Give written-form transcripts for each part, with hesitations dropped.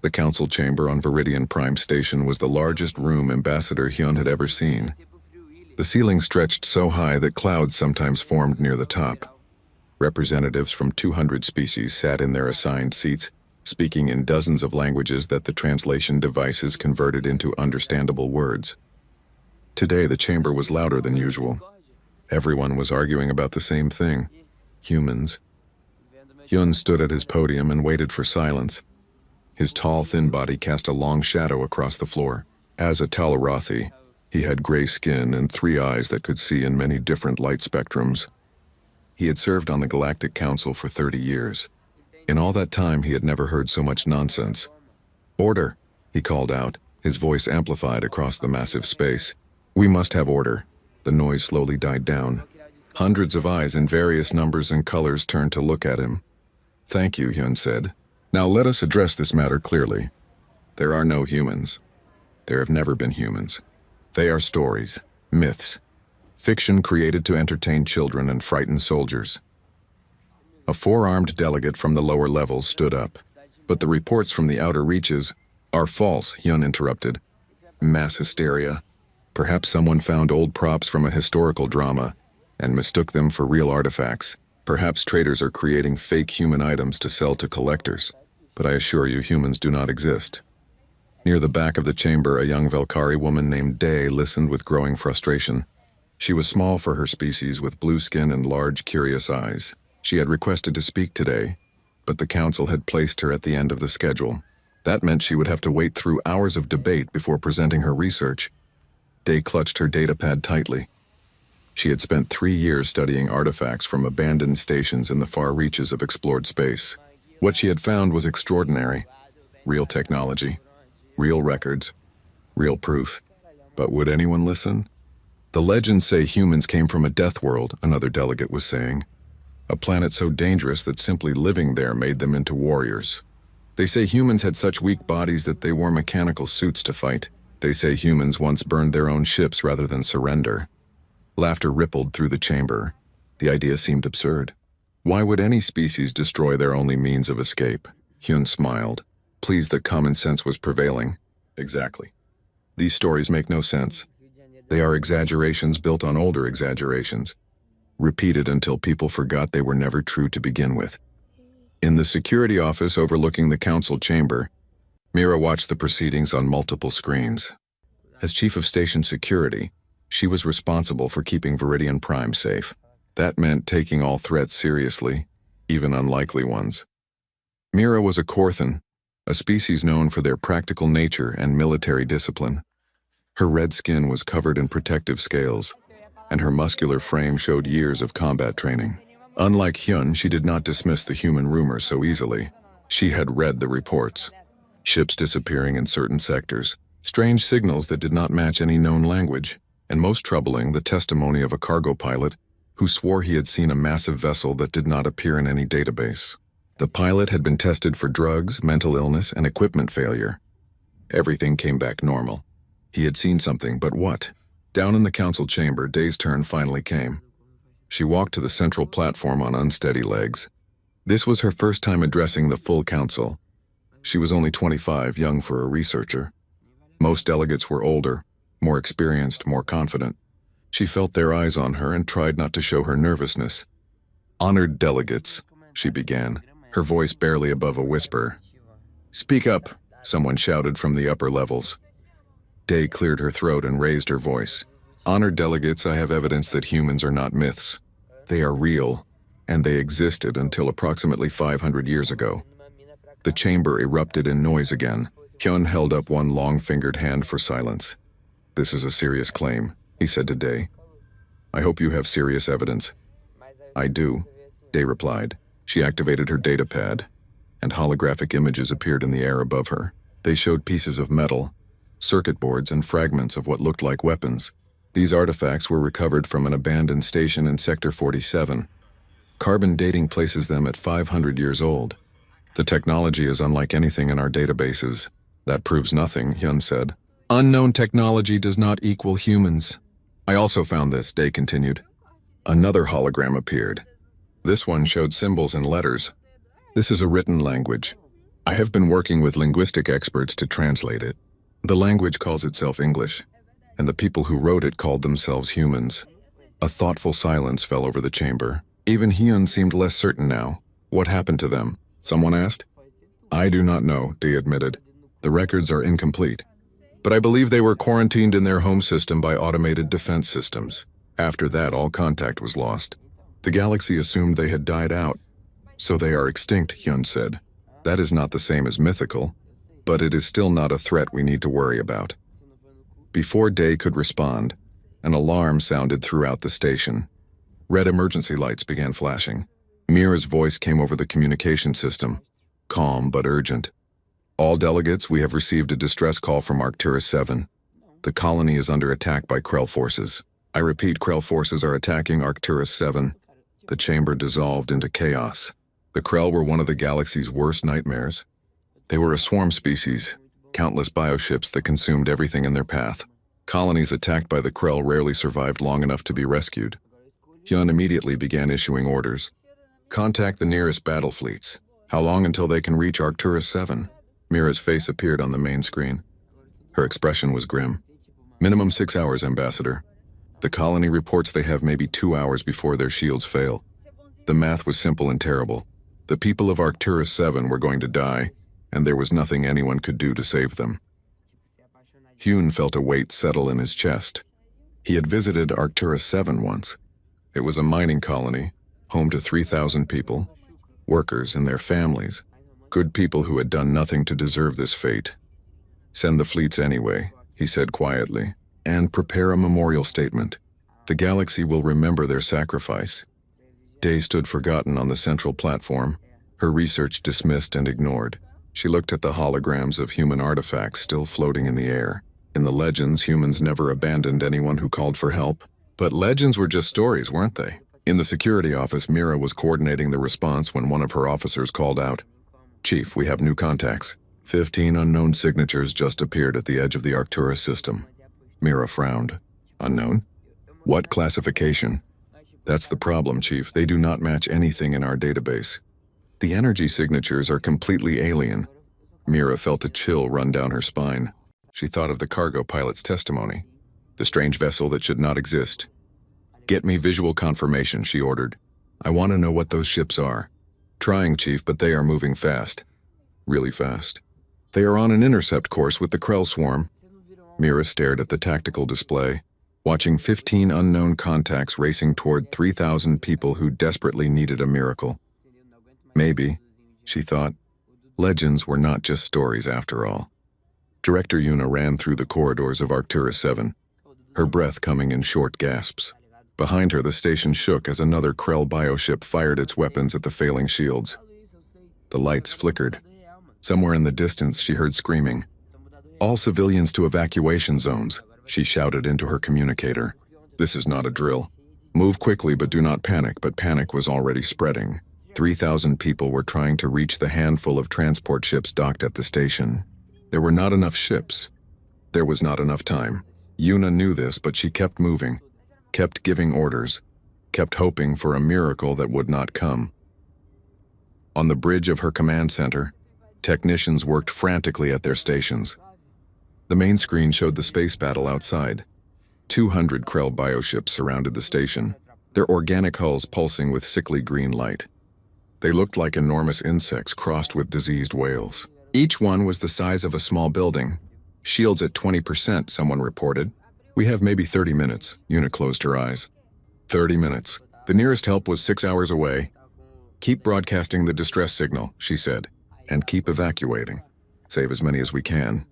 The council chamber on Viridian Prime Station was the largest room Ambassador Hyun had ever seen. The ceiling stretched so high that clouds sometimes formed near the top. Representatives from 200 species sat in their assigned seats, speaking in dozens of languages that the translation devices converted into understandable words. Today, the chamber was louder than usual. Everyone was arguing about the same thing: humans. Hyun stood at his podium and waited for silence. His tall, thin body cast a long shadow across the floor. As a Talarathi, he had gray skin and 3 eyes that could see in many different light spectrums. He had served on the Galactic Council for 30 years. In all that time, he had never heard so much nonsense. "Order," he called out, his voice amplified across the massive space. "We must have order." The noise slowly died down. Hundreds of eyes in various numbers and colors turned to look at him. "Thank you," Hyun said. "Now let us address this matter clearly. There are no humans. There have never been humans. They are stories, myths, fiction created to entertain children and frighten soldiers." A 4-armed delegate from the lower levels stood up. "But the reports from the outer reaches are false," Hyun interrupted. "Mass hysteria. Perhaps someone found old props from a historical drama and mistook them for real artifacts. Perhaps traders are creating fake human items to sell to collectors. But I assure you, humans do not exist." Near the back of the chamber, a young Velkari woman named Day listened with growing frustration. She was small for her species, with blue skin and large, curious eyes. She had requested to speak today, but the council had placed her at the end of the schedule. That meant she would have to wait through hours of debate before presenting her research. Day clutched her datapad tightly. She had spent 3 years studying artifacts from abandoned stations in the far reaches of explored space. What she had found was extraordinary. Real technology, real records, real proof. But would anyone listen? "The legends say humans came from a death world," another delegate was saying. "A planet so dangerous that simply living there made them into warriors. They say humans had such weak bodies that they wore mechanical suits to fight. They say humans once burned their own ships rather than surrender." Laughter rippled through the chamber. The idea seemed absurd. Why would any species destroy their only means of escape? Hyun smiled, pleased that common sense was prevailing. "Exactly. These stories make no sense. They are exaggerations built on older exaggerations, repeated until people forgot they were never true to begin with." In the security office overlooking the council chamber, Mira watched the proceedings on multiple screens. As chief of station security, she was responsible for keeping Viridian Prime safe. That meant taking all threats seriously, even unlikely ones. Mira was a Korthan, a species known for their practical nature and military discipline. Her red skin was covered in protective scales, and her muscular frame showed years of combat training. Unlike Hyun, she did not dismiss the human rumors so easily. She had read the reports. Ships disappearing in certain sectors, strange signals that did not match any known language, and most troubling, the testimony of a cargo pilot who swore he had seen a massive vessel that did not appear in any database. The pilot had been tested for drugs, mental illness, and equipment failure. Everything came back normal. He had seen something, but what? Down in the council chamber, Day's turn finally came. She walked to the central platform on unsteady legs. This was her first time addressing the full council. She was only 25, young for a researcher. Most delegates were older, more experienced, more confident. She felt their eyes on her and tried not to show her nervousness. "Honored delegates," she began, her voice barely above a whisper. "Speak up," someone shouted from the upper levels. Day cleared her throat and raised her voice. "Honored delegates, I have evidence that humans are not myths. They are real, and they existed until approximately 500 years ago." The chamber erupted in noise again. Hyun held up one long-fingered hand for silence. "This is a serious claim," he said to Day. "I hope you have serious evidence." "I do," Day replied. She activated her datapad, and holographic images appeared in the air above her. They showed pieces of metal, circuit boards, and fragments of what looked like weapons. These artifacts were recovered from an abandoned station in Sector 47. Carbon dating places them at 500 years old. "The technology is unlike anything in our databases." "That proves nothing," Hyun said. "Unknown technology does not equal humans." "I also found this," Day continued. Another hologram appeared. This one showed symbols and letters. "This is a written language. I have been working with linguistic experts to translate it. The language calls itself English, and the people who wrote it called themselves humans. A thoughtful silence fell over the chamber. Even Hyun seemed less certain now. What happened to them? Someone asked. I do not know, Dee admitted. The records are incomplete. But I believe they were quarantined in their home system by automated defense systems. After that, all contact was lost. The galaxy assumed they had died out. So they are extinct, Hyun said. That is not the same as mythical, but it is still not a threat we need to worry about. Before Day could respond, an alarm sounded throughout the station. Red emergency lights began flashing. Mira's voice came over the communication system, calm but urgent. All delegates, we have received a distress call from Arcturus 7. The colony is under attack by Krell forces. I repeat, Krell forces are attacking Arcturus 7. The chamber dissolved into chaos. The Krell were one of the galaxy's worst nightmares. They were a swarm species, countless bioships that consumed everything in their path. Colonies attacked by the Krell rarely survived long enough to be rescued. Hyun immediately began issuing orders. Contact the nearest battle fleets. How long until they can reach Arcturus 7? Mira's face appeared on the main screen. Her expression was grim. Minimum 6 hours, Ambassador. The colony reports they have maybe 2 hours before their shields fail. The math was simple and terrible. The people of Arcturus 7 were going to die, and there was nothing anyone could do to save them. Hyun felt a weight settle in his chest. He had visited Arcturus 7 once. It was a mining colony, home to 3,000 people, workers and their families, good people who had done nothing to deserve this fate. Send the fleets anyway, he said quietly, and prepare a memorial statement. The galaxy will remember their sacrifice. Day stood forgotten on the central platform, her research dismissed and ignored. She looked at the holograms of human artifacts still floating in the air. In the legends, humans never abandoned anyone who called for help. But legends were just stories, weren't they? In the security office, Mira was coordinating the response when one of her officers called out, Chief, we have new contacts. 15 unknown signatures just appeared at the edge of the Arcturus system. Mira frowned. Unknown? What classification? That's the problem, Chief. They do not match anything in our database. The energy signatures are completely alien. Mira felt a chill run down her spine. She thought of the cargo pilot's testimony. The strange vessel that should not exist. Get me visual confirmation, she ordered. I want to know what those ships are. Trying, Chief, but they are moving fast. Really fast. They are on an intercept course with the Krell swarm. Mira stared at the tactical display, watching 15 unknown contacts racing toward 3,000 people who desperately needed a miracle. Maybe, she thought, legends were not just stories after all. Director Yuna ran through the corridors of Arcturus 7, her breath coming in short gasps. Behind her, the station shook as another Krell bioship fired its weapons at the failing shields. The lights flickered. Somewhere in the distance, she heard screaming. All civilians to evacuation zones, she shouted into her communicator. This is not a drill. Move quickly, but do not panic, but panic was already spreading. 3,000 people were trying to reach the handful of transport ships docked at the station. There were not enough ships. There was not enough time. Yuna knew this, but she kept moving, kept giving orders, kept hoping for a miracle that would not come. On the bridge of her command center, technicians worked frantically at their stations. The main screen showed the space battle outside. 200 Krell bioships surrounded the station, their organic hulls pulsing with sickly green light. They looked like enormous insects crossed with diseased whales. Each one was the size of a small building. Shields at 20%, someone reported. We have maybe 30 minutes, Yuna closed her eyes. 30 minutes. The nearest help was 6 hours away. Keep broadcasting the distress signal, she said, and keep evacuating. Save as many as we can.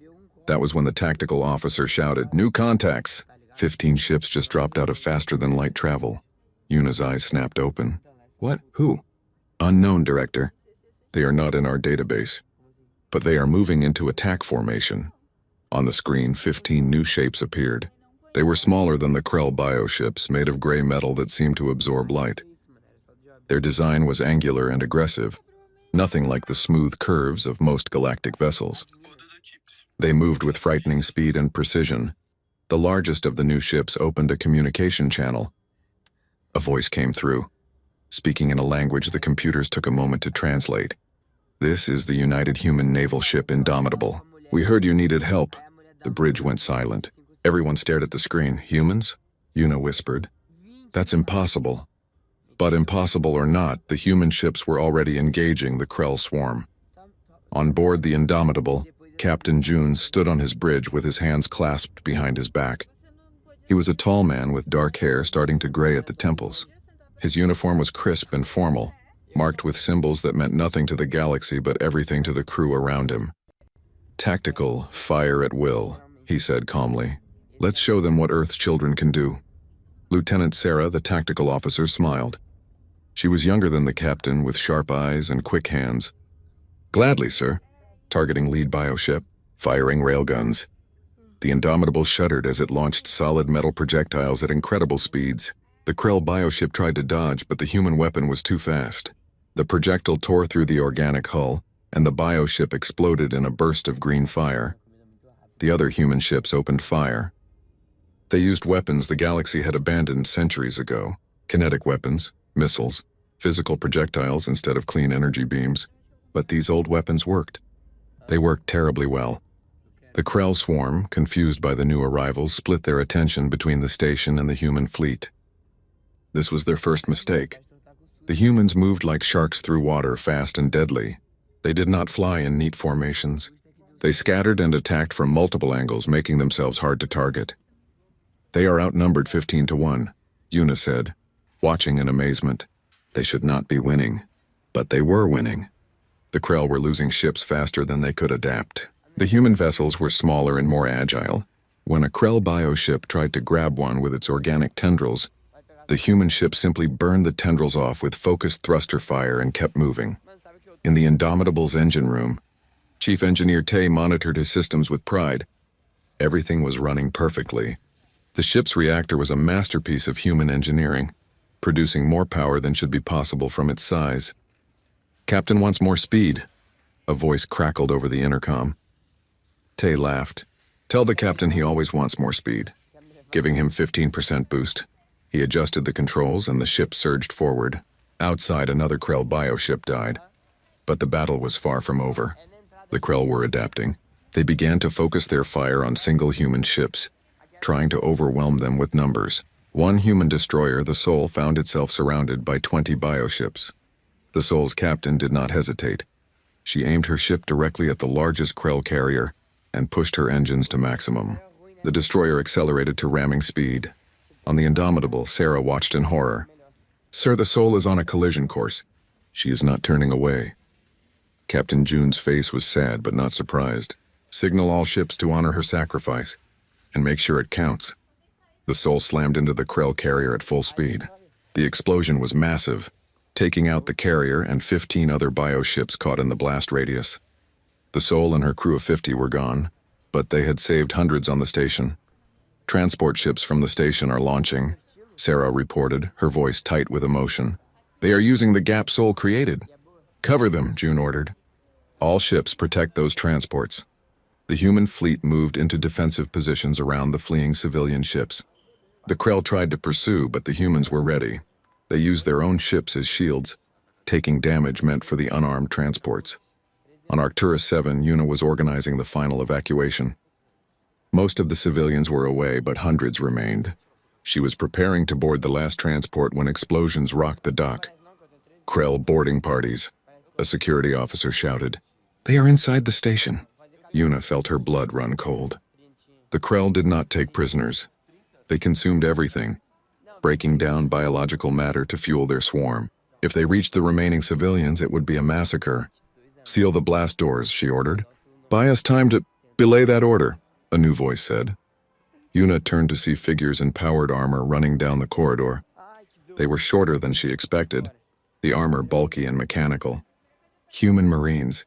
That was when the tactical officer shouted, New contacts! 15 ships just dropped out of faster-than-light travel. Yuna's eyes snapped open. What? Who? Unknown, Director. They are not in our database. But they are moving into attack formation. On the screen, 15 new shapes appeared. They were smaller than the Krell bioships, made of gray metal that seemed to absorb light. Their design was angular and aggressive, nothing like the smooth curves of most galactic vessels. They moved with frightening speed and precision. The largest of the new ships opened a communication channel. A voice came through, speaking in a language the computers took a moment to translate. This is the United Human Naval Ship Indomitable. We heard you needed help. The bridge went silent. Everyone stared at the screen. Humans? Yuna whispered. That's impossible. But impossible or not, the human ships were already engaging the Krell swarm. On board the Indomitable, Captain June stood on his bridge with his hands clasped behind his back. He was a tall man with dark hair starting to gray at the temples. His uniform was crisp and formal, marked with symbols that meant nothing to the galaxy but everything to the crew around him. Tactical, fire at will, he said calmly. Let's show them what Earth's children can do. Lieutenant Sarah, the tactical officer, smiled. She was younger than the captain, with sharp eyes and quick hands. Gladly, sir. Targeting lead bioship, firing railguns. The Indomitable shuddered as it launched solid metal projectiles at incredible speeds. The Krell bioship tried to dodge, but the human weapon was too fast. The projectile tore through the organic hull, and the bioship exploded in a burst of green fire. The other human ships opened fire. They used weapons the galaxy had abandoned centuries ago. Kinetic weapons, missiles, physical projectiles instead of clean energy beams. But these old weapons worked. They worked terribly well. The Krell swarm, confused by the new arrivals, split their attention between the station and the human fleet. This was their first mistake. The humans moved like sharks through water, fast and deadly. They did not fly in neat formations. They scattered and attacked from multiple angles, making themselves hard to target. They are outnumbered 15-1, Yuna said, watching in amazement. They should not be winning. But they were winning. The Krell were losing ships faster than they could adapt. The human vessels were smaller and more agile. When a Krell bioship tried to grab one with its organic tendrils, the human ship simply burned the tendrils off with focused thruster fire and kept moving. In the Indomitable's engine room, Chief Engineer Tay monitored his systems with pride. Everything was running perfectly. The ship's reactor was a masterpiece of human engineering, producing more power than should be possible from its size. Captain wants more speed, a voice crackled over the intercom. Tay laughed. Tell the captain he always wants more speed. Giving him 15% boost. He adjusted the controls and the ship surged forward. Outside, another Krell bioship died. But the battle was far from over. The Krell were adapting. They began to focus their fire on single human ships, trying to overwhelm them with numbers. One human destroyer, the Soul, found itself surrounded by 20 bioships. The Soul's captain did not hesitate. She aimed her ship directly at the largest Krell carrier and pushed her engines to maximum. The destroyer accelerated to ramming speed. On the Indomitable, Sarah watched in horror. Sir, the Soul is on a collision course. She is not turning away. Captain June's face was sad but not surprised. Signal all ships to honor her sacrifice, and make sure it counts. The Soul slammed into the Krell carrier at full speed. The explosion was massive, taking out the carrier and 15 other bioships caught in the blast radius. The Soul and her crew of 50 were gone, but they had saved hundreds on the station. Transport ships from the station are launching, Sarah reported, her voice tight with emotion. They are using the gap Soul created. Cover them, June ordered. All ships protect those transports. The human fleet moved into defensive positions around the fleeing civilian ships. The Krell tried to pursue, but the humans were ready. They used their own ships as shields, taking damage meant for the unarmed transports. On Arcturus 7, Yuna was organizing the final evacuation. Most of the civilians were away, but hundreds remained. She was preparing to board the last transport when explosions rocked the dock. Krell boarding parties, a security officer shouted. They are inside the station. Yuna felt her blood run cold. The Krell did not take prisoners. They consumed everything, breaking down biological matter to fuel their swarm. If they reached the remaining civilians, it would be a massacre. Seal the blast doors, she ordered. Buy us time to belay that order, a new voice said. Yuna turned to see figures in powered armor running down the corridor. They were shorter than she expected, the armor bulky and mechanical. Human Marines.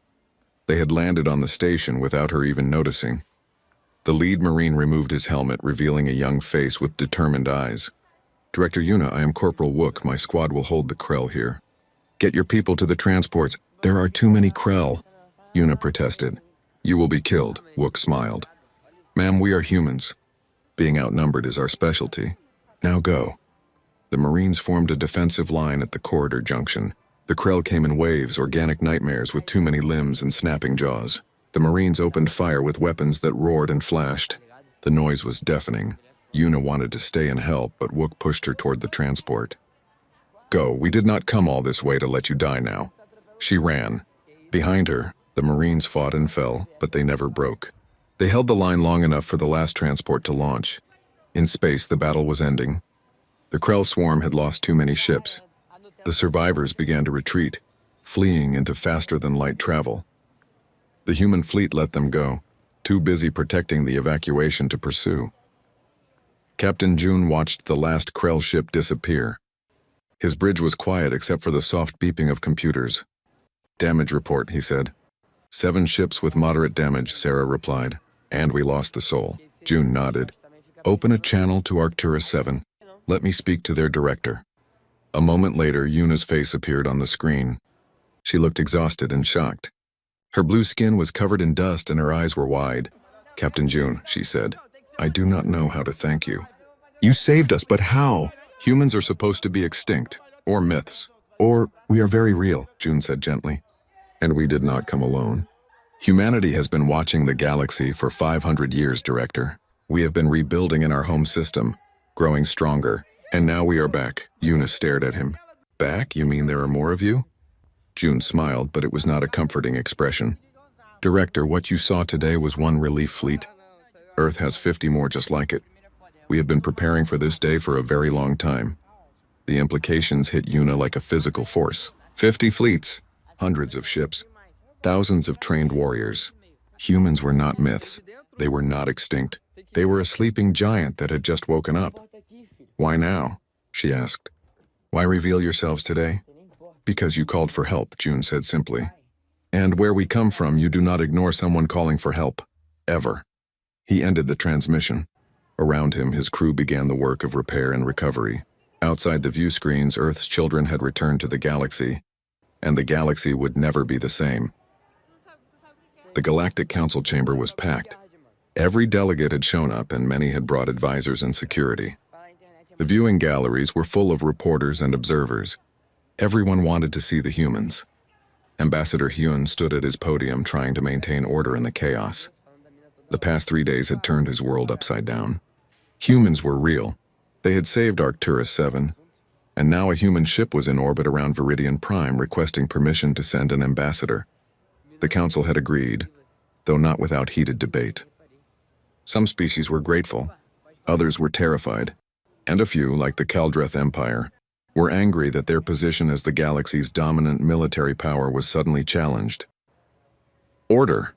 They had landed on the station without her even noticing. The lead Marine removed his helmet, revealing a young face with determined eyes. Director Yuna, I am Corporal Wook. My squad will hold the Krell here. Get your people to the transports. There are too many Krell, Yuna protested. You will be killed, Wook smiled. Ma'am, we are humans. Being outnumbered is our specialty. Now go. The Marines formed a defensive line at the corridor junction, The Krell came in waves, organic nightmares with too many limbs and snapping jaws. The Marines opened fire with weapons that roared and flashed. The noise was deafening. Yuna wanted to stay and help, but Wook pushed her toward the transport. Go, we did not come all this way to let you die now. She ran. Behind her, the Marines fought and fell, but they never broke. They held the line long enough for the last transport to launch. In space, the battle was ending. The Krell swarm had lost too many ships. The survivors began to retreat, fleeing into faster-than-light travel. The human fleet let them go, too busy protecting the evacuation to pursue. Captain June watched the last Krell ship disappear. His bridge was quiet except for the soft beeping of computers. Damage report, he said. 7 ships with moderate damage, Sarah replied. And we lost the Soul. June nodded. Open a channel to Arcturus 7. Let me speak to their director. A moment later, Yuna's face appeared on the screen. She looked exhausted and shocked. Her blue skin was covered in dust and her eyes were wide. Captain June, she said, I do not know how to thank you. You saved us, but how? Humans are supposed to be extinct, or myths, or we are very real, June said gently. And we did not come alone. Humanity has been watching the galaxy for 500 years, Director. We have been rebuilding in our home system, growing stronger, and now we are back. Yuna stared at him. Back? You mean there are more of you? June smiled, but it was not a comforting expression. Director, what you saw today was one relief fleet. Earth has 50 more just like it. We have been preparing for this day for a very long time. The implications hit Yuna like a physical force. 50 fleets, hundreds of ships, thousands of trained warriors. Humans were not myths. They were not extinct. They were a sleeping giant that had just woken up. Why now? She asked. Why reveal yourselves today? Because you called for help, June said simply. And where we come from, you do not ignore someone calling for help. Ever. He ended the transmission. Around him, his crew began the work of repair and recovery. Outside the view screens, Earth's children had returned to the galaxy, and the galaxy would never be the same. The Galactic Council chamber was packed. Every delegate had shown up, and many had brought advisors and security. The viewing galleries were full of reporters and observers. Everyone wanted to see the humans. Ambassador Hyun stood at his podium trying to maintain order in the chaos. The past 3 days had turned his world upside down. Humans were real. They had saved Arcturus 7, and now a human ship was in orbit around Viridian Prime requesting permission to send an ambassador. The council had agreed, though not without heated debate. Some species were grateful, others were terrified, and a few, like the Kaldreth Empire, were angry that their position as the galaxy's dominant military power was suddenly challenged. Order!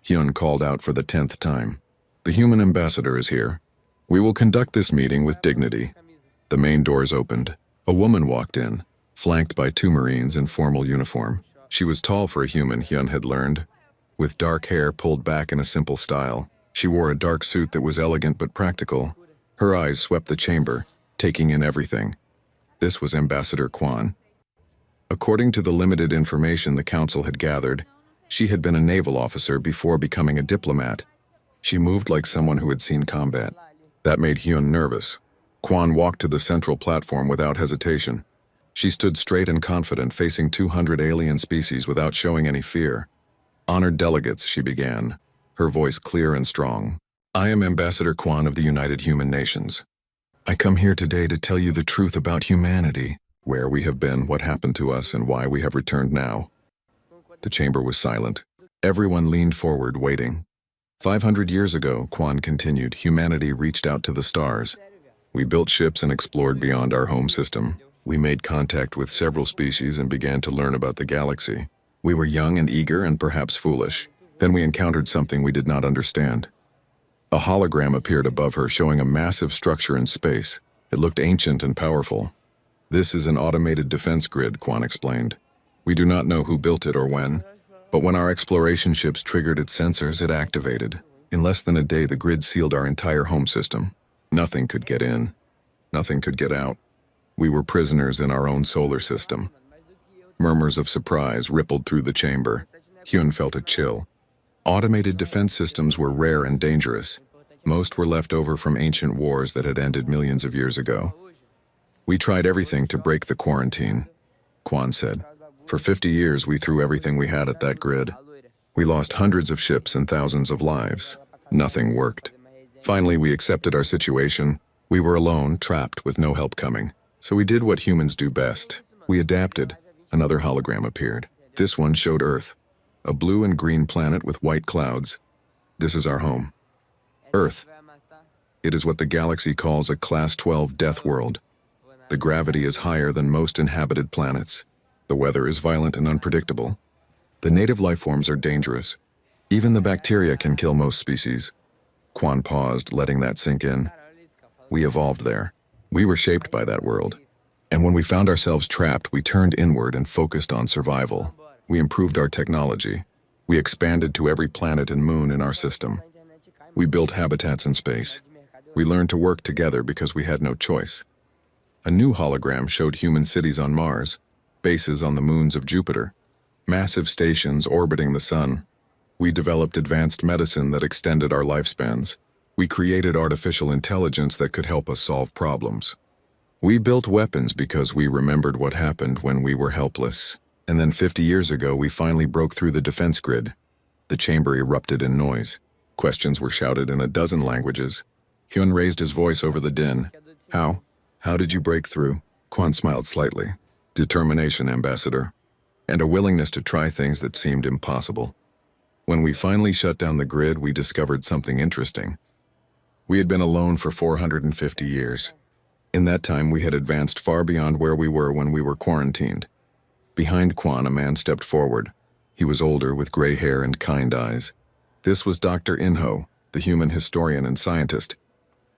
Hyun called out for the 10th time. The human ambassador is here. We will conduct this meeting with dignity. The main doors opened. A woman walked in, flanked by 2 Marines in formal uniform. She was tall for a human, Hyun had learned, with dark hair pulled back in a simple style. She wore a dark suit that was elegant but practical. Her eyes swept the chamber, taking in everything. This was Ambassador Kwan. According to the limited information the council had gathered, she had been a naval officer before becoming a diplomat. She moved like someone who had seen combat. That made Hyun nervous. Kwan walked to the central platform without hesitation. She stood straight and confident, facing 200 alien species without showing any fear. Honored delegates, she began, her voice clear and strong. I am Ambassador Kwan of the United Human Nations. I come here today to tell you the truth about humanity, where we have been, what happened to us, and why we have returned now. The chamber was silent. Everyone leaned forward, waiting. 500 years ago, Kwan continued, humanity reached out to the stars. We built ships and explored beyond our home system. We made contact with several species and began to learn about the galaxy. We were young and eager and perhaps foolish. Then we encountered something we did not understand. A hologram appeared above her, showing a massive structure in space. It looked ancient and powerful. This is an automated defense grid, Kwan explained. We do not know who built it or when, but when our exploration ships triggered its sensors, it activated. In less than a day, the grid sealed our entire home system. Nothing could get in. Nothing could get out. We were prisoners in our own solar system. Murmurs of surprise rippled through the chamber. Hyun felt a chill. Automated defense systems were rare and dangerous. Most were left over from ancient wars that had ended millions of years ago. We tried everything to break the quarantine, Kwan said. For 50 years, we threw everything we had at that grid. We lost hundreds of ships and thousands of lives. Nothing worked. Finally, we accepted our situation. We were alone, trapped, with no help coming. So we did what humans do best. We adapted. Another hologram appeared. This one showed Earth, a blue and green planet with white clouds. This is our home. Earth. It is what the galaxy calls a Class 12 death world. The gravity is higher than most inhabited planets. The weather is violent and unpredictable. The native life forms are dangerous. Even the bacteria can kill most species. Quan paused, letting that sink in. We evolved there. We were shaped by that world. And when we found ourselves trapped, we turned inward and focused on survival. We improved our technology. We expanded to every planet and moon in our system. We built habitats in space. We learned to work together because we had no choice. A new hologram showed human cities on Mars, bases on the moons of Jupiter, massive stations orbiting the sun. We developed advanced medicine that extended our lifespans. We created artificial intelligence that could help us solve problems. We built weapons because we remembered what happened when we were helpless. And then 50 years ago, we finally broke through the defense grid. The chamber erupted in noise. Questions were shouted in a dozen languages. Hyun raised his voice over the din. How? How did you break through? Quan smiled slightly. Determination, Ambassador. And a willingness to try things that seemed impossible. When we finally shut down the grid, we discovered something interesting. We had been alone for 450 years. In that time, we had advanced far beyond where we were when we were quarantined. Behind Quan, a man stepped forward. He was older, with gray hair and kind eyes. This was Dr. Inho, the human historian and scientist.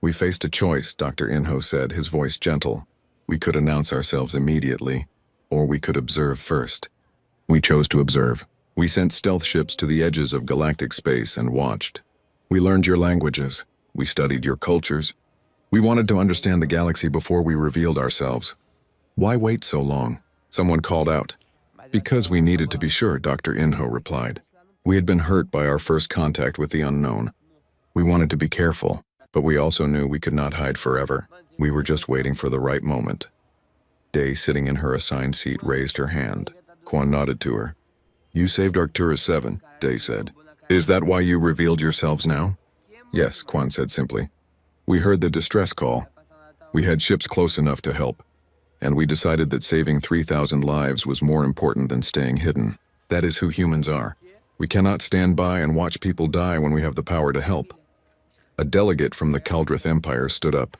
We faced a choice, Dr. Inho said, his voice gentle. We could announce ourselves immediately, or we could observe first. We chose to observe. We sent stealth ships to the edges of galactic space and watched. We learned your languages. We studied your cultures. We wanted to understand the galaxy before we revealed ourselves. Why wait so long? Someone called out. Because we needed to be sure, Dr. Inho replied. We had been hurt by our first contact with the unknown. We wanted to be careful, but we also knew we could not hide forever. We were just waiting for the right moment. Day, sitting in her assigned seat, raised her hand. Quan nodded to her. You saved Arcturus 7, Day said. Is that why you revealed yourselves now? Yes, Quan said simply. We heard the distress call. We had ships close enough to help, and we decided that saving 3,000 lives was more important than staying hidden. That is who humans are. We cannot stand by and watch people die when we have the power to help. A delegate from the Kaldrith Empire stood up.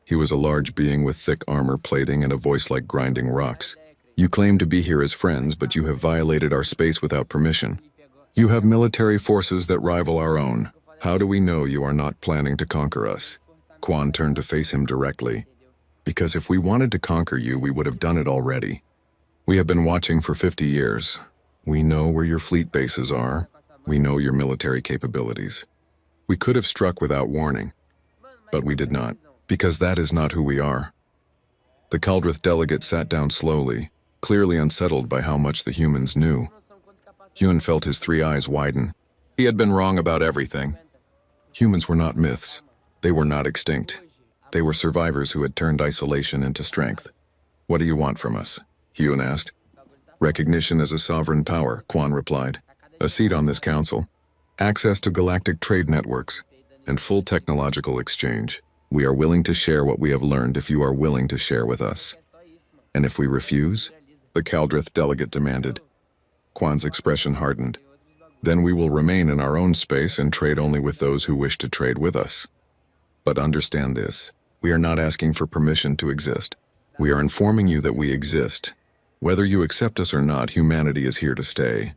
He was a large being with thick armor plating and a voice like grinding rocks. You claim to be here as friends, but you have violated our space without permission. You have military forces that rival our own. How do we know you are not planning to conquer us? Quan turned to face him directly. Because if we wanted to conquer you, we would have done it already. We have been watching for 50 years. We know where your fleet bases are. We know your military capabilities. We could have struck without warning, but we did not, because that is not who we are. The Kaldrith delegate sat down slowly, clearly unsettled by how much the humans knew. Hyun felt his 3 eyes widen. He had been wrong about everything. Humans were not myths. They were not extinct. They were survivors who had turned isolation into strength. What do you want from us? Hyun asked. Recognition as a sovereign power, Quan replied. A seat on this council. Access to galactic trade networks. And full technological exchange. We are willing to share what we have learned if you are willing to share with us. And if we refuse? The Kaldrith delegate demanded. Quan's expression hardened. Then we will remain in our own space and trade only with those who wish to trade with us. But understand this, we are not asking for permission to exist. We are informing you that we exist. Whether you accept us or not, humanity is here to stay.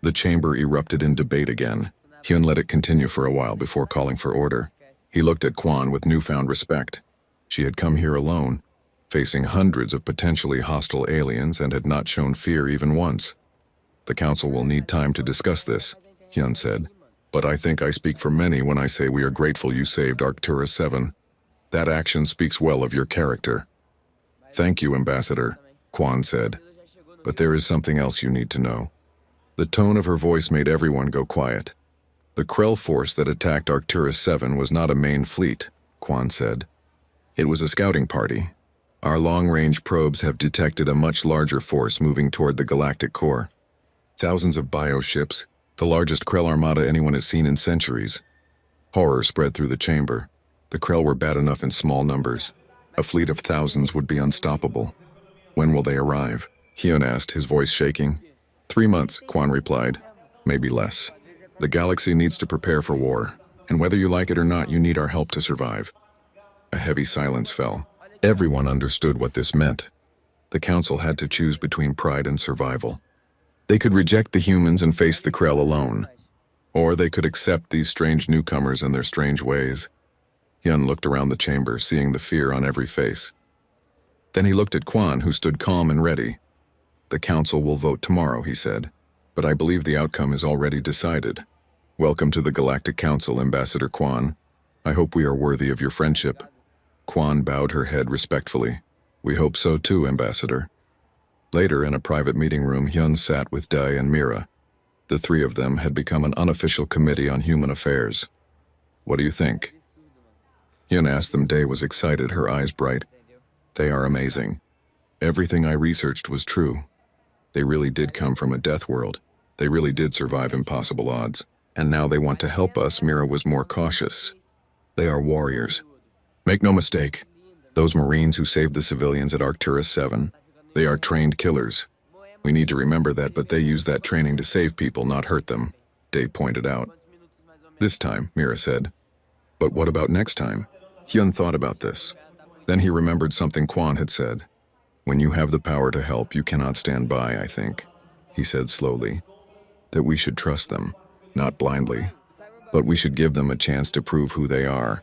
The chamber erupted in debate again. Hyun let it continue for a while before calling for order. He looked at Quan with newfound respect. She had come here alone, facing hundreds of potentially hostile aliens, and had not shown fear even once. The council will need time to discuss this, Hyun said. But I think I speak for many when I say we are grateful you saved Arcturus 7. That action speaks well of your character. Thank you, Ambassador, Quan said. But there is something else you need to know. The tone of her voice made everyone go quiet. The Krell force that attacked Arcturus 7 was not a main fleet, Quan said. It was a scouting party, Our long-range probes have detected a much larger force moving toward the galactic core. Thousands of bioships, the largest Krell armada anyone has seen in centuries. Horror spread through the chamber. The Krell were bad enough in small numbers. A fleet of thousands would be unstoppable. When will they arrive? Hyun asked, his voice shaking. 3 months, Kwon replied. Maybe less. The galaxy needs to prepare for war, and whether you like it or not, you need our help to survive. A heavy silence fell. Everyone understood what this meant. The council had to choose between pride and survival. They could reject the humans and face the Krell alone, or they could accept these strange newcomers and their strange ways. Hyun looked around the chamber, seeing the fear on every face. Then he looked at Kwon, who stood calm and ready. The council will vote tomorrow, he said, but I believe the outcome is already decided. Welcome to the Galactic Council, Ambassador Kwon. I hope we are worthy of your friendship. Kwon bowed her head respectfully. We hope so too, Ambassador. Later, in a private meeting room, Hyun sat with Dae and Mira. The three of them had become an unofficial committee on human affairs. What do you think? Hyun asked them. Dae was excited, her eyes bright. They are amazing. Everything I researched was true. They really did come from a death world. They really did survive impossible odds. And now they want to help us. Mira was more cautious. They are warriors. Make no mistake, those Marines who saved the civilians at Arcturus 7, they are trained killers. We need to remember that, but they use that training to save people, not hurt them, Dae pointed out. This time, Mira said. But what about next time? Hyun thought about this. Then he remembered something Kwon had said. When you have the power to help, you cannot stand by, I think, he said slowly. That we should trust them, not blindly, but we should give them a chance to prove who they are.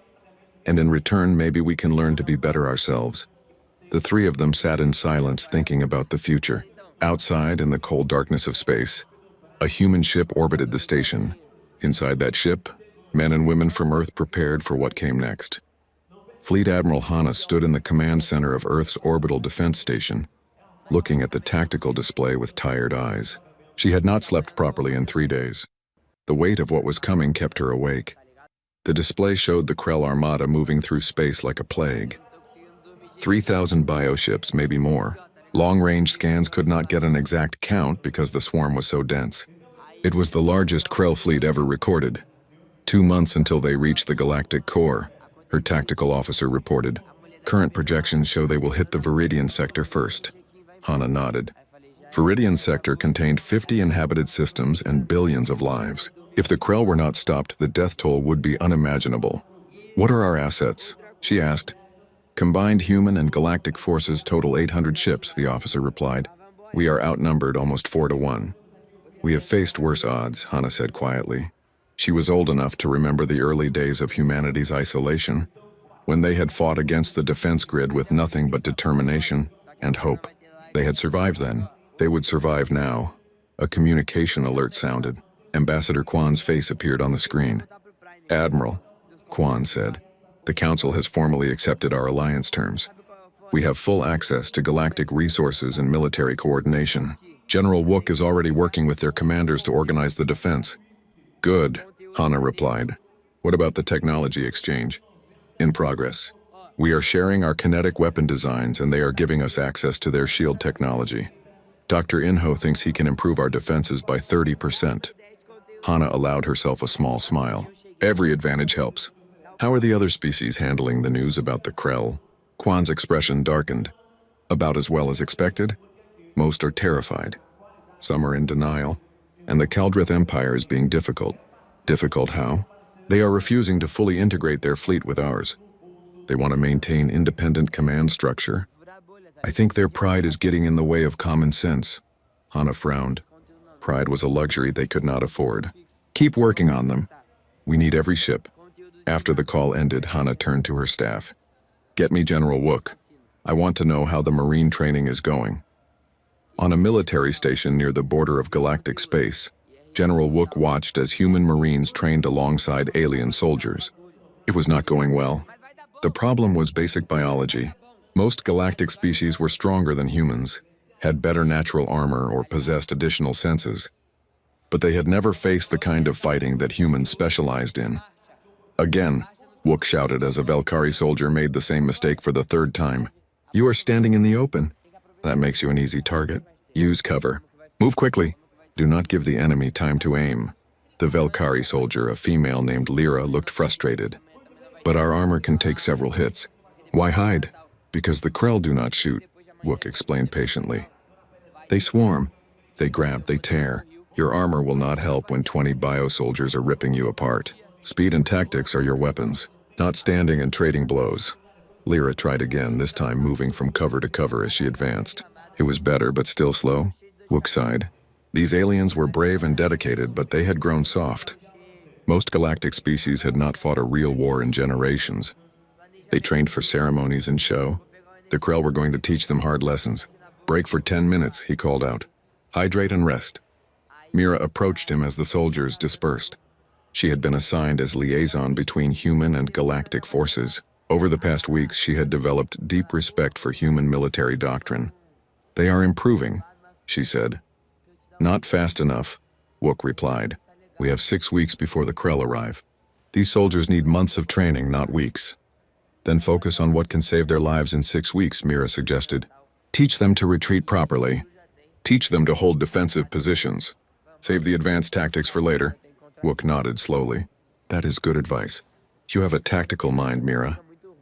And in return, maybe we can learn to be better ourselves. The three of them sat in silence, thinking about the future. Outside, in the cold darkness of space, a human ship orbited the station. Inside that ship, men and women from Earth prepared for what came next. Fleet Admiral Hana stood in the command center of Earth's orbital defense station, looking at the tactical display with tired eyes. She had not slept properly in 3 days. The weight of what was coming kept her awake. The display showed the Krell armada moving through space like a plague. 3,000 bioships, maybe more. Long-range scans could not get an exact count because the swarm was so dense. It was the largest Krell fleet ever recorded. 2 months until they reached the galactic core, her tactical officer reported. Current projections show they will hit the Viridian sector first. Hana nodded. Viridian sector contained 50 inhabited systems and billions of lives. If the Krell were not stopped, the death toll would be unimaginable. What are our assets? She asked. Combined human and galactic forces total 800 ships, the officer replied. We are outnumbered almost 4 to 1. We have faced worse odds, Hana said quietly. She was old enough to remember the early days of humanity's isolation, when they had fought against the defense grid with nothing but determination and hope. They had survived then. They would survive now. A communication alert sounded. Ambassador Kwon's face appeared on the screen. Admiral, Kwon said, the Council has formally accepted our alliance terms. We have full access to galactic resources and military coordination. General Wook is already working with their commanders to organize the defense. Good, Hana replied. What about the technology exchange? In progress. We are sharing our kinetic weapon designs and they are giving us access to their shield technology. Dr. Inho thinks he can improve our defenses by 30%. Hana allowed herself a small smile. Every advantage helps. How are the other species handling the news about the Krell? Kwon's expression darkened. About as well as expected? Most are terrified. Some are in denial. And the Kaldrith Empire is being difficult. Difficult how? They are refusing to fully integrate their fleet with ours. They want to maintain independent command structure. I think their pride is getting in the way of common sense. Hana frowned. Pride was a luxury they could not afford. Keep working on them. We need every ship. After the call ended, Hana turned to her staff. Get me General Wook. I want to know how the Marine training is going. On a military station near the border of galactic space, General Wook watched as human Marines trained alongside alien soldiers. It was not going well. The problem was basic biology. Most galactic species were stronger than humans, had better natural armor or possessed additional senses. But they had never faced the kind of fighting that humans specialized in. Again, Wook shouted as a Velkari soldier made the same mistake for the 3rd time. You are standing in the open. That makes you an easy target. Use cover. Move quickly. Do not give the enemy time to aim. The Velkari soldier, a female named Lyra, looked frustrated. But our armor can take several hits. Why hide? Because the Krell do not shoot, Wook explained patiently. They swarm. They grab, they tear. Your armor will not help when 20 bio-soldiers are ripping you apart. Speed and tactics are your weapons, not standing and trading blows. Lyra tried again, this time moving from cover to cover as she advanced. It was better, but still slow. Wook sighed. These aliens were brave and dedicated, but they had grown soft. Most galactic species had not fought a real war in generations. They trained for ceremonies and show. The Krell were going to teach them hard lessons. Break for 10 minutes, he called out. Hydrate and rest. Mira approached him as the soldiers dispersed. She had been assigned as liaison between human and galactic forces. Over the past weeks, she had developed deep respect for human military doctrine. They are improving, she said. Not fast enough, Wook replied. We have 6 weeks before the Krell arrive. These soldiers need months of training, not weeks. Then focus on what can save their lives in 6 weeks, Mira suggested. Teach them to retreat properly. Teach them to hold defensive positions. Save the advanced tactics for later. Wook nodded slowly. That is good advice. You have a tactical mind, Mira.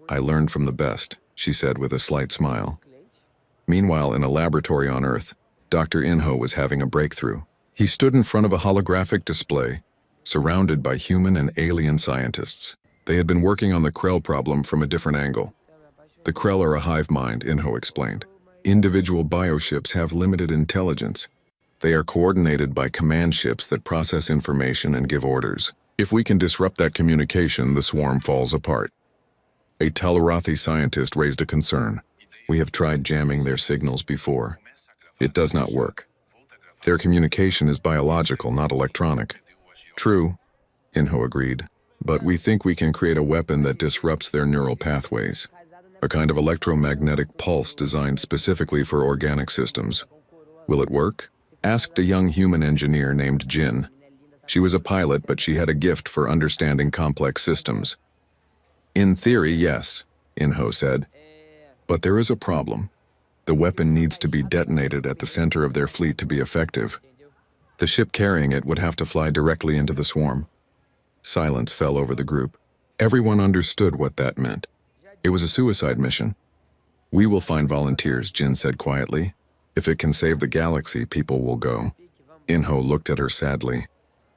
I learned from the best, she said with a slight smile. Meanwhile, in a laboratory on Earth, Dr. Inho was having a breakthrough. He stood in front of a holographic display, surrounded by human and alien scientists. They had been working on the Krell problem from a different angle. The Krell are a hive mind, Inho explained. Individual bioships have limited intelligence. They are coordinated by command ships that process information and give orders. If we can disrupt that communication, the swarm falls apart. A Talarathi scientist raised a concern. We have tried jamming their signals before. It does not work. Their communication is biological, not electronic. True, Inho agreed, but we think we can create a weapon that disrupts their neural pathways. A kind of electromagnetic pulse designed specifically for organic systems. Will it work? Asked a young human engineer named Jin. She was a pilot, but she had a gift for understanding complex systems. In theory, yes, Inho said. But there is a problem. The weapon needs to be detonated at the center of their fleet to be effective. The ship carrying it would have to fly directly into the swarm. Silence fell over the group. Everyone understood what that meant. It was a suicide mission. We will find volunteers, Jin said quietly. If it can save the galaxy, people will go. Inho looked at her sadly.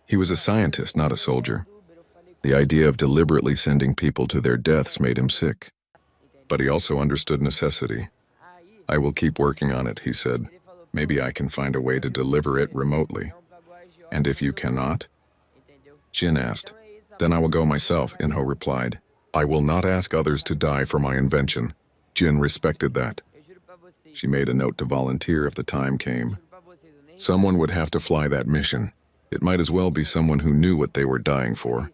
He was a scientist, not a soldier. The idea of deliberately sending people to their deaths made him sick. But he also understood necessity. I will keep working on it, he said. Maybe I can find a way to deliver it remotely. And if you cannot? Jin asked. Then I will go myself, Inho replied. I will not ask others to die for my invention. Jin respected that. She made a note to volunteer if the time came. Someone would have to fly that mission. It might as well be someone who knew what they were dying for.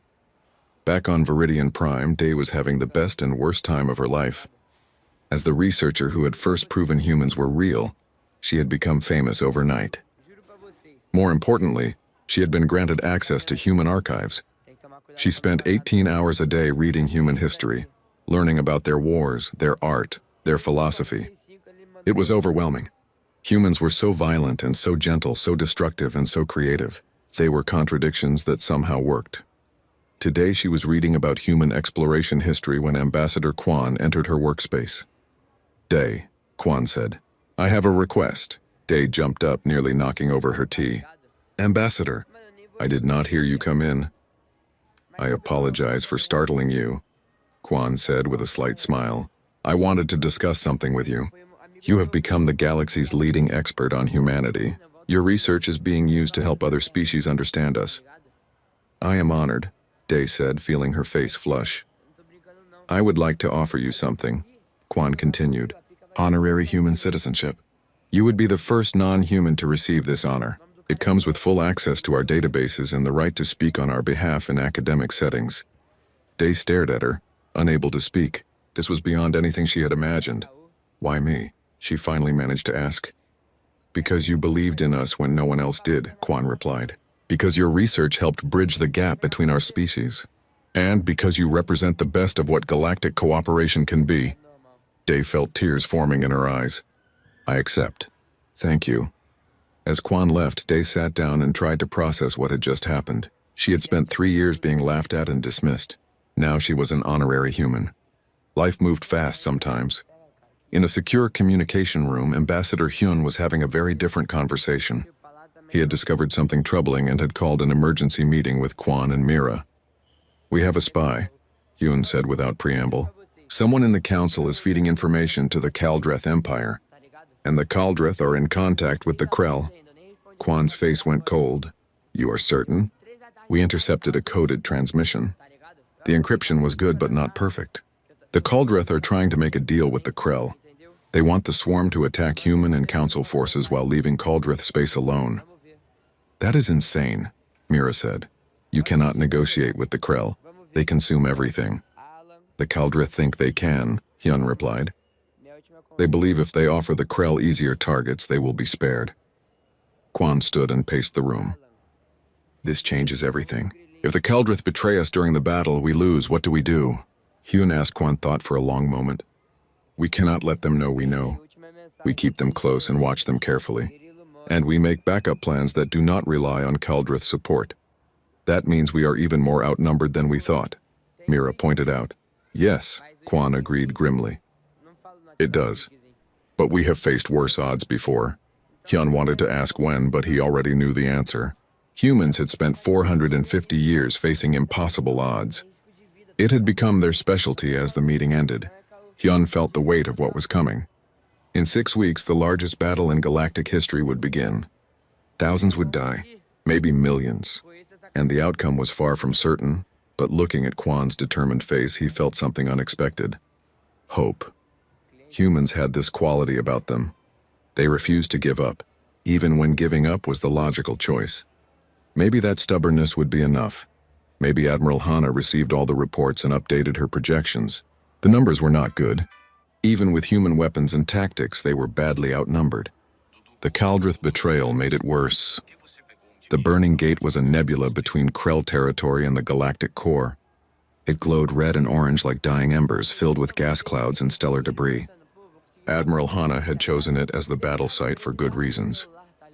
Back on Viridian Prime, Day was having the best and worst time of her life. As the researcher who had first proven humans were real, she had become famous overnight. More importantly, she had been granted access to human archives. She spent 18 hours a day reading human history, learning about their wars, their art, their philosophy. It was overwhelming. Humans were so violent and so gentle, so destructive and so creative. They were contradictions that somehow worked. Today she was reading about human exploration history when Ambassador Quan entered her workspace. Day, Quan said. I have a request. Day jumped up, nearly knocking over her tea. Ambassador, I did not hear you come in. I apologize for startling you, Quan said with a slight smile. I wanted to discuss something with you. You have become the galaxy's leading expert on humanity. Your research is being used to help other species understand us. I am honored, Day said, feeling her face flush. I would like to offer you something, Quan continued. Honorary human citizenship. You would be the first non-human to receive this honor. It comes with full access to our databases and the right to speak on our behalf in academic settings. Day stared at her, unable to speak. This was beyond anything she had imagined. Why me? She finally managed to ask. Because you believed in us when no one else did, Quan replied. Because your research helped bridge the gap between our species. And because you represent the best of what galactic cooperation can be. Day felt tears forming in her eyes. I accept. Thank you. As Quan left, Day sat down and tried to process what had just happened. She had spent 3 years being laughed at and dismissed. Now she was an honorary human. Life moved fast sometimes. In a secure communication room, Ambassador Hyun was having a very different conversation. He had discovered something troubling and had called an emergency meeting with Quan and Mira. We have a spy, Hyun said without preamble. Someone in the council is feeding information to the Kaldreth Empire, and the Kaldreth are in contact with the Krell. Quan's face went cold. You are certain? We intercepted a coded transmission. The encryption was good but not perfect. The Kaldreth are trying to make a deal with the Krell. They want the swarm to attack human and council forces while leaving Kaldreth space alone. That is insane, Mira said. You cannot negotiate with the Krell. They consume everything. The Kaldreth think they can, Hyun replied. They believe if they offer the Krell easier targets, they will be spared. Quan stood and paced the room. This changes everything. If the Kaldreth betray us during the battle, we lose. What do we do? Hyun asked. Quan thought for a long moment. We cannot let them know we know. We keep them close and watch them carefully. And we make backup plans that do not rely on Kaldreth support. That means we are even more outnumbered than we thought, Mira pointed out. Yes, Quan agreed grimly. It does. But we have faced worse odds before. Hyun wanted to ask when, but he already knew the answer. Humans had spent 450 years facing impossible odds. It had become their specialty as the meeting ended. Hyun felt the weight of what was coming. In 6 weeks, the largest battle in galactic history would begin. Thousands would die, maybe millions. And the outcome was far from certain, but looking at Quan's determined face, he felt something unexpected. Hope. Humans had this quality about them. They refused to give up, even when giving up was the logical choice. Maybe that stubbornness would be enough. Maybe Admiral Hana received all the reports and updated her projections. The numbers were not good. Even with human weapons and tactics, they were badly outnumbered. The Kaldreth betrayal made it worse. The Burning Gate was a nebula between Krell territory and the galactic core. It glowed red and orange like dying embers, filled with gas clouds and stellar debris. Admiral Hana had chosen it as the battle site for good reasons.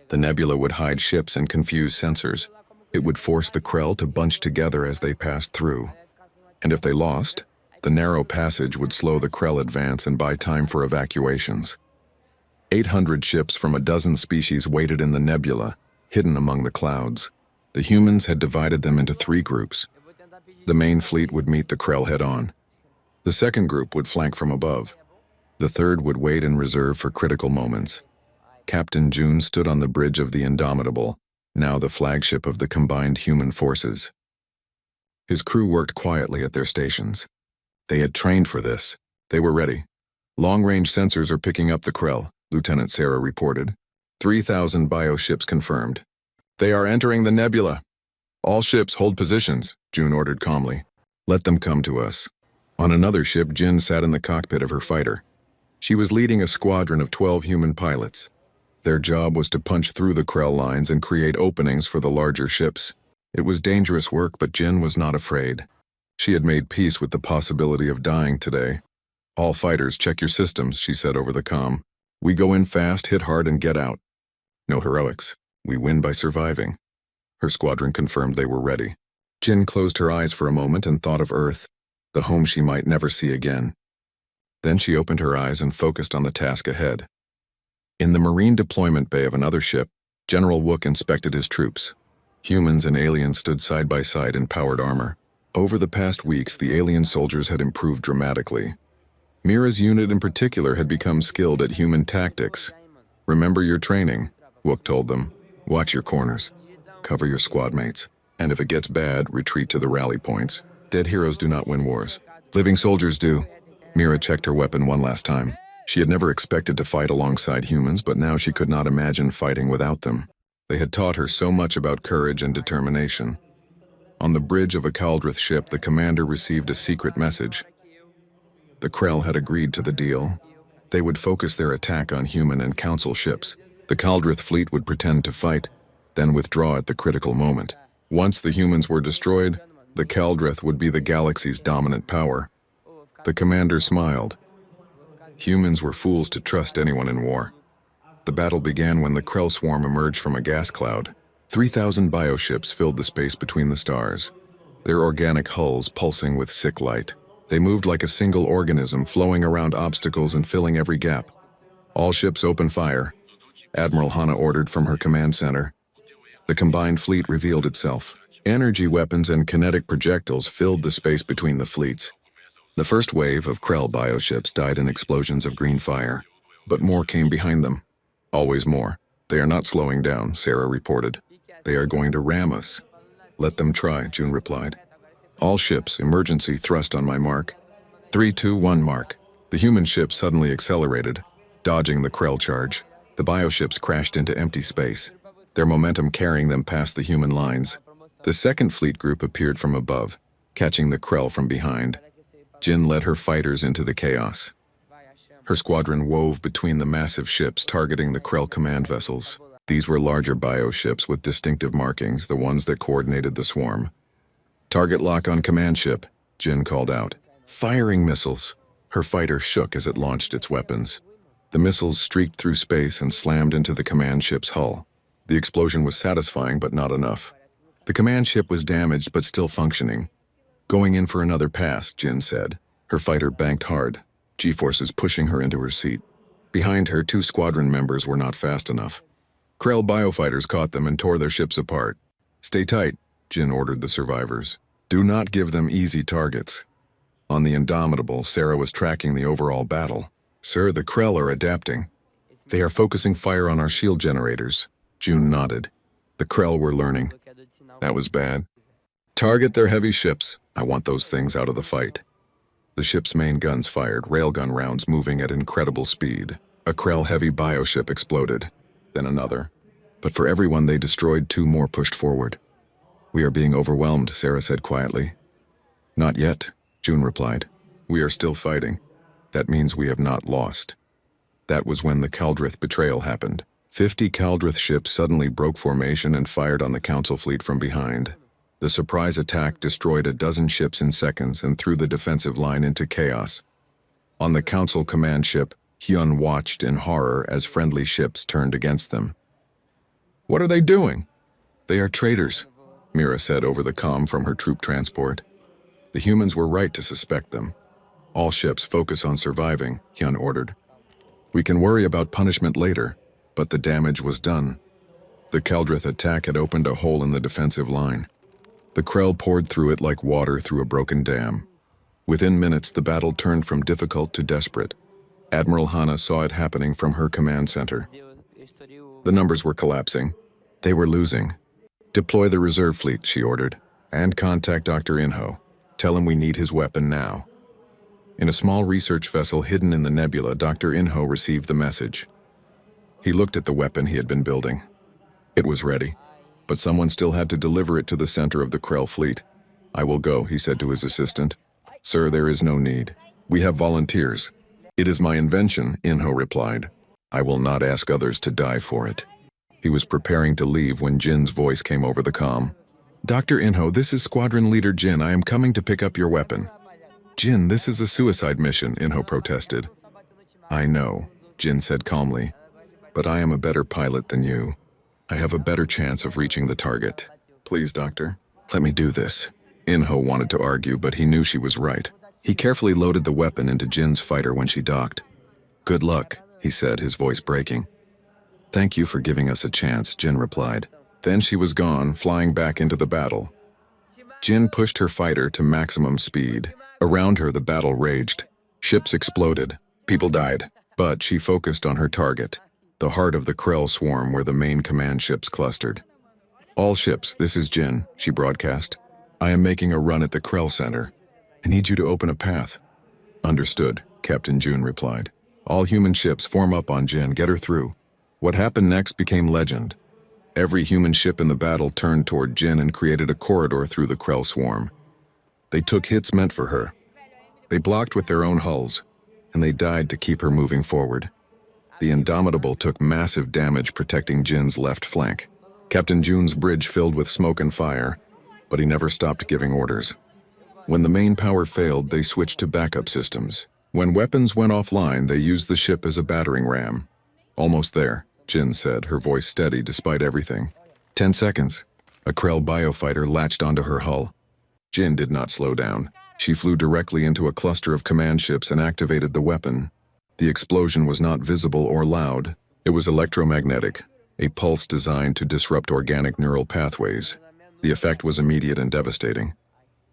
The nebula would hide ships and confuse sensors. It would force the Krell to bunch together as they passed through. And if they lost, the narrow passage would slow the Krell advance and buy time for evacuations. 800 ships from a dozen species waited in the nebula, hidden among the clouds. The humans had divided them into 3 groups. The main fleet would meet the Krell head-on. The second group would flank from above. The third would wait in reserve for critical moments. Captain June stood on the bridge of the Indomitable, now the flagship of the combined human forces. His crew worked quietly at their stations. They had trained for this. They were ready. Long-range sensors are picking up the Krell, Lieutenant Sarah reported. 3,000 bioships confirmed. They are entering the nebula. All ships hold positions, June ordered calmly. Let them come to us. On another ship, Jin sat in the cockpit of her fighter. She was leading a squadron of 12 human pilots. Their job was to punch through the Krell lines and create openings for the larger ships. It was dangerous work, but Jin was not afraid. She had made peace with the possibility of dying today. All fighters, check your systems, she said over the comm. We go in fast, hit hard, and get out. No heroics. We win by surviving. Her squadron confirmed they were ready. Jin closed her eyes for a moment and thought of Earth, the home she might never see again. Then she opened her eyes and focused on the task ahead. In the marine deployment bay of another ship, General Wook inspected his troops. Humans and aliens stood side by side in powered armor. Over the past weeks, the alien soldiers had improved dramatically. Mira's unit in particular had become skilled at human tactics. Remember your training, Wook told them. Watch your corners. Cover your squad mates. And if it gets bad, retreat to the rally points. Dead heroes do not win wars. Living soldiers do. Mira checked her weapon one last time. She had never expected to fight alongside humans, but now she could not imagine fighting without them. They had taught her so much about courage and determination. On the bridge of a Kaldreth ship, the commander received a secret message. The Krell had agreed to the deal. They would focus their attack on human and council ships. The Kaldreth fleet would pretend to fight, then withdraw at the critical moment. Once the humans were destroyed, the Kaldreth would be the galaxy's dominant power. The commander smiled. Humans were fools to trust anyone in war. The battle began when the Krell swarm emerged from a gas cloud. 3,000 bioships filled the space between the stars, their organic hulls pulsing with sick light. They moved like a single organism, flowing around obstacles and filling every gap. All ships open fire, Admiral Hanna ordered from her command center. The combined fleet revealed itself. Energy weapons and kinetic projectiles filled the space between the fleets. The first wave of Krell bioships died in explosions of green fire, but more came behind them. Always more. They are not slowing down, Sarah reported. They are going to ram us. Let them try, June replied. All ships, emergency thrust on my mark. 3, 2, 1 mark. The human ships suddenly accelerated, dodging the Krell charge. The bioships crashed into empty space, their momentum carrying them past the human lines. The second fleet group appeared from above, catching the Krell from behind. Jin led her fighters into the chaos. Her squadron wove between the massive ships, targeting the Krell command vessels. These were larger bioships with distinctive markings, the ones that coordinated the swarm. Target lock on command ship, Jin called out. Firing missiles. Her fighter shook as it launched its weapons. The missiles streaked through space and slammed into the command ship's hull. The explosion was satisfying, but not enough. The command ship was damaged, but still functioning. Going in for another pass, Jin said. Her fighter banked hard, G-forces pushing her into her seat. Behind her, 2 squadron members were not fast enough. Krell biofighters caught them and tore their ships apart. Stay tight, Jin ordered the survivors. Do not give them easy targets. On the Indomitable, Sarah was tracking the overall battle. Sir, the Krell are adapting. They are focusing fire on our shield generators. June nodded. The Krell were learning. That was bad. Target their heavy ships. I want those things out of the fight. The ship's main guns fired, railgun rounds moving at incredible speed. A Krell heavy bioship exploded, then another. But for everyone they destroyed, 2 more pushed forward. We are being overwhelmed, Sarah said quietly. Not yet, June replied. We are still fighting. That means we have not lost. That was when the Kaldrith betrayal happened. 50 Kaldrith ships suddenly broke formation and fired on the Council fleet from behind. The surprise attack destroyed a dozen ships in seconds and threw the defensive line into chaos. On the Council command ship, Hyun watched in horror as friendly ships turned against them. What are they doing? They are traitors, Mira said over the comm from her troop transport. The humans were right to suspect them. All ships focus on surviving, Hyun ordered. We can worry about punishment later, but the damage was done. The Kaldrith attack had opened a hole in the defensive line. The Krell poured through it like water through a broken dam. Within minutes, the battle turned from difficult to desperate. Admiral Hanna saw it happening from her command center. The numbers were collapsing. They were losing. Deploy the reserve fleet, she ordered, and contact Dr. Inho. Tell him we need his weapon now. In a small research vessel hidden in the nebula, Dr. Inho received the message. He looked at the weapon he had been building. It was ready, but someone still had to deliver it to the center of the Krell fleet. I will go, he said to his assistant. Sir, there is no need. We have volunteers. It is my invention, Inho replied. I will not ask others to die for it. He was preparing to leave when Jin's voice came over the comm. Dr. Inho, this is Squadron Leader Jin. I am coming to pick up your weapon. Jin, this is a suicide mission, Inho protested. I know, Jin said calmly, but I am a better pilot than you. I have a better chance of reaching the target. Please, Doctor, let me do this. Inho wanted to argue, but he knew she was right. He carefully loaded the weapon into Jin's fighter when she docked. Good luck, he said, his voice breaking. Thank you for giving us a chance, Jin replied. Then she was gone, flying back into the battle. Jin pushed her fighter to maximum speed. Around her, the battle raged. Ships exploded. People died. But she focused on her target, the heart of the Krell swarm where the main command ships clustered. All ships, this is Jin, she broadcast. I am making a run at the Krell center. I need you to open a path. Understood, Captain June replied. All human ships form up on Jin, get her through. What happened next became legend. Every human ship in the battle turned toward Jin and created a corridor through the Krell swarm. They took hits meant for her. They blocked with their own hulls, and they died to keep her moving forward. The Indomitable took massive damage protecting Jin's left flank. Captain June's bridge filled with smoke and fire, but he never stopped giving orders. When the main power failed, they switched to backup systems. When weapons went offline, they used the ship as a battering ram. Almost there, Jin said, her voice steady despite everything. 10 seconds. A Krell biofighter latched onto her hull. Jin did not slow down. She flew directly into a cluster of command ships and activated the weapon. The explosion was not visible or loud. It was electromagnetic, a pulse designed to disrupt organic neural pathways. The effect was immediate and devastating.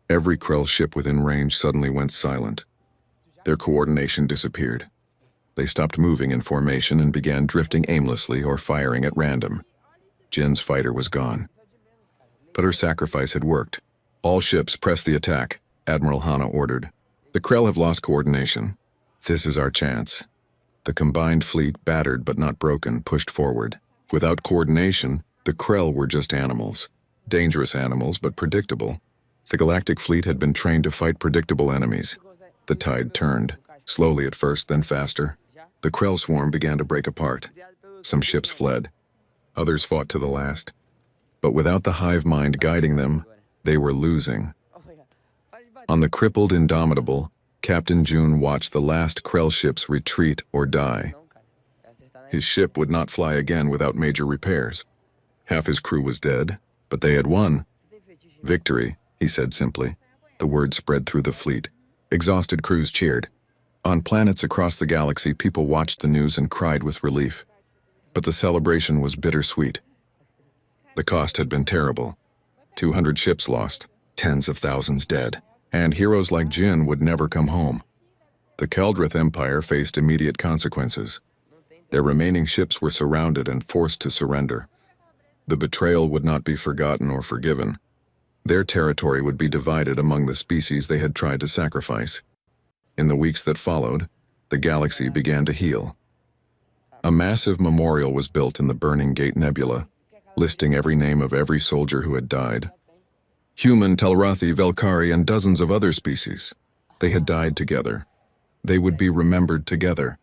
Every Krell ship within range suddenly went silent. Their coordination disappeared. They stopped moving in formation and began drifting aimlessly or firing at random. Jin's fighter was gone. But her sacrifice had worked. All ships press the attack, Admiral Hanna ordered. The Krell have lost coordination. This is our chance. The combined fleet, battered but not broken, pushed forward. Without coordination, the Krell were just animals. Dangerous animals, but predictable. The galactic fleet had been trained to fight predictable enemies. The tide turned, slowly at first, then faster. The Krell swarm began to break apart. Some ships fled. Others fought to the last. But without the hive mind guiding them, they were losing. On the crippled Indomitable, Captain June watched the last Krell ships retreat or die. His ship would not fly again without major repairs. Half his crew was dead, but they had won. Victory, he said simply. The word spread through the fleet. Exhausted crews cheered. On planets across the galaxy, people watched the news and cried with relief. But the celebration was bittersweet. The cost had been terrible. 200 ships lost, tens of thousands dead, and heroes like Jin would never come home. The Keldrith Empire faced immediate consequences. Their remaining ships were surrounded and forced to surrender. The betrayal would not be forgotten or forgiven. Their territory would be divided among the species they had tried to sacrifice. In the weeks that followed, the galaxy began to heal. A massive memorial was built in the Burning Gate Nebula, listing every name of every soldier who had died. Human, Telrathi, Velkari, and dozens of other species. They had died together. They would be remembered together.